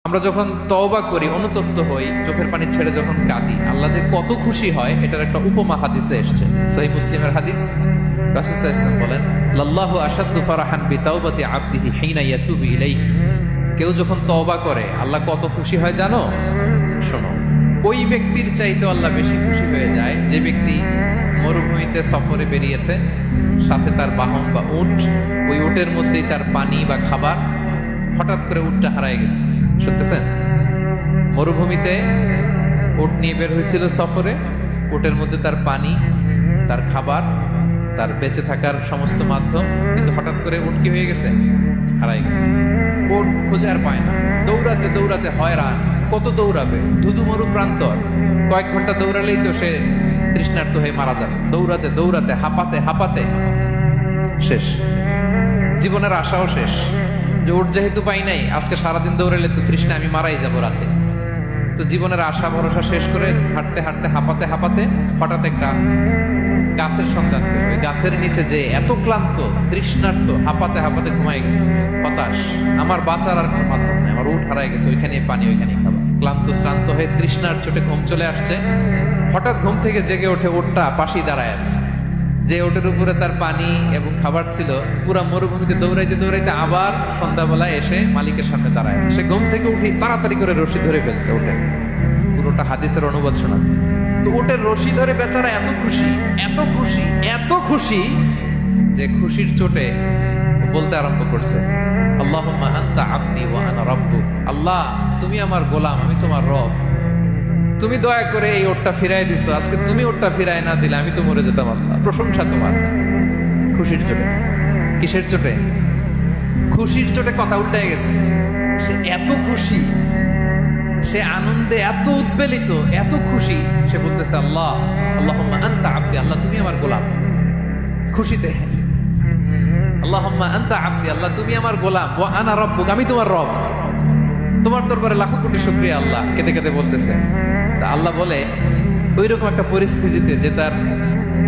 আমরা যখন তওবা করি, অনুতপ্ত হই, চোখের পানি ছেড়ে যখন কাঁদি, আল্লাহ যে কত খুশি হয় এটার একটা উপমা হাদিসে এসেছে। সহিহ মুসলিমের হাদিস, রাসূল সাল্লাল্লাহু আলাইহি ওয়াসাল্লাম বলেন, লাল্লাহু আশাদ্দু ফারাহান বিতাওবাতি আবদিহি হিনা ইয়াতুবু ইলাইহি। কেউ যখন তওবা করে আল্লাহ কত খুশি হয় জানো? শোনো, ওই ব্যক্তির চাইতে আল্লাহ বেশি খুশি হয়ে যায় যে ব্যক্তি মরুভূমিতে সফরে বেরিয়েছে, সাথে তার বাহন বা উট, ওই উটের মধ্যেই তার পানি বা খাবার, হঠাৎ করে উটটা হারায় গেছে। শুনতেছেন? মরুভূমিতে উট নিয়ে বের হয়েছিল সফরে, উটের মধ্যে তার পানি, তার খাবার, তার বেঁচে থাকার সমস্ত মাধ্যম, কিন্তু হঠাৎ করে উট কি হয়ে গেছে? হারাই গেছে। উট খুঁজে আর পায় না, দৌড়াতে দৌড়াতে হয়রান। কত দৌড়াবে? ধুধু মরু প্রান্তর, কয়েক ঘন্টা দৌড়ালেই তো সে তৃষ্ণার্ত হয়ে মারা যাবে। দৌড়াতে দৌড়াতে হাঁপাতে হাঁপাতে শেষ, জীবনের আশাও শেষ। যে উট যেহেতু পাই নাই, আজকে সারাদিন দৌড়ালে তো তৃষ্ণা আমি মারাই যাবো রাতে। তো জীবনের আশা ভরসা শেষ করে হাঁটতে হাঁটতে হাঁপাতে হাঁপাতে হঠাৎ একটা গাছের সন্ধান পেল। ওই গাছের নিচে যে এত ক্লান্ত, তৃষ্ণার্ত, হাঁপাতে হাঁপাতে ঘুমাই গেছে, হতাশ, আমার বাঁচার আর কোনো মাধ্যম নেই, আমার উঠ হারাই গেছে, ওইখানে পানি, ওইখানে খাবার। ক্লান্ত শ্রান্ত হয়ে তৃষ্ণার চোটে ঘুম চলে আসছে। হঠাৎ ঘুম থেকে জেগে ওঠে, উটটা পাশেই দাঁড়ায় আছে। যে ওটের উপরে তার পানি এবং খাবার ছিল, পুরা মরুভূমিতে দৌড়াইতে দৌড়াইতে আবার সন্ধ্যাবেলায় এসে মালিকের সামনে দাঁড়ায় আছে। সে ঘুম থেকে উঠে তাড়াতাড়ি করে রশি ধরে ফেলছে ওটে। পুরোটা হাদিসের অনুবাদ শোনাচ্ছে। তো ওটের রশি ধরে বেচারা এত খুশি, এত খুশি, এত খুশি যে খুশির চোটে বলতে আরম্ভ করছে, আল্লাহুম্মা আনতা আবদি ওয়া আনা রাব্বুক। আল্লাহ, তুমি আমার গোলাম, আমি তোমার রব। তুমি দয়া করে এই ওটটা ফিরাই দিছো, আজকে তুমি ওটটা ফিরাই না দিলে আমি তো মরে যেতাম। আল্লাহ, প্রশংসা তোমার। খুশির চোটে। কিসের চোটে? খুশির চোটে কথা উল্টে গেছে। সে এত খুশি, সে আনন্দে এত উদ্বেলিত, এত খুশি, সে বলতেছে, আল্লাহ, আল্লাহুম্মা আনতা আবদি, আল্লাহ তুমি আমার গোলাম। খুশিতে আল্লাহুম্মা আনতা আবদি, আল্লাহ তুমি আমার গোলাম, ওয়া আনা রাব্বুক, আমি তোমার রব। তোমার দরবারে লাখো কোটি শুকরিয়া। আল্লাহ কেঁদে কেঁদে বলতেছে। তা আল্লাহ বলে, ওই রকম একটা পরিস্থিতিতে যে তার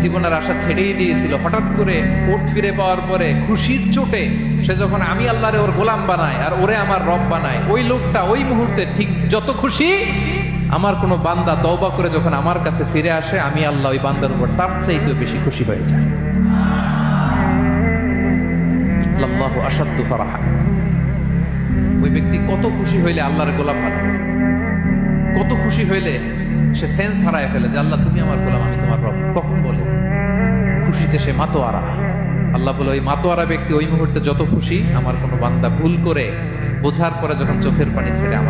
জীবনের আশা ছেড়েই দিয়েছিল, হঠাৎ করে উট ফিরে পাওয়ার পরে খুশির চোটে সে যখন আমি আল্লাহরে ওর গোলাম বানাই আর ওরে আমার রব বানায়, ওই লোকটা ওই মুহূর্তে ঠিক যত খুশি, আমার কোনো বান্দা তওবা করে যখন আমার কাছে ফিরে আসে, আমি আল্লাহ ওই বান্দার উপর তার চাইতে বেশি খুশি হয়ে যায়। আল্লাহু আশাদ্দু ফারাহা। ওই ব্যক্তি কত খুশি হইলে আল্লাহর গোলাম বানায়, কত খুশি হইলে সে সেন্স হারায় ফেলে যে আল্লাহ তুমি আমার গোলাম, আমি তোমার রব। কখন বলে? খুশিতে সে মাতোয়ারা। আল্লাহ বলে, ওই মাতোয়ারা ব্যক্তি ওই মুহূর্তে যত খুশি, আমার কোনো বান্দা ভুল করে বোঝার পরে যখন চোখের পানি ছেড়ে আমার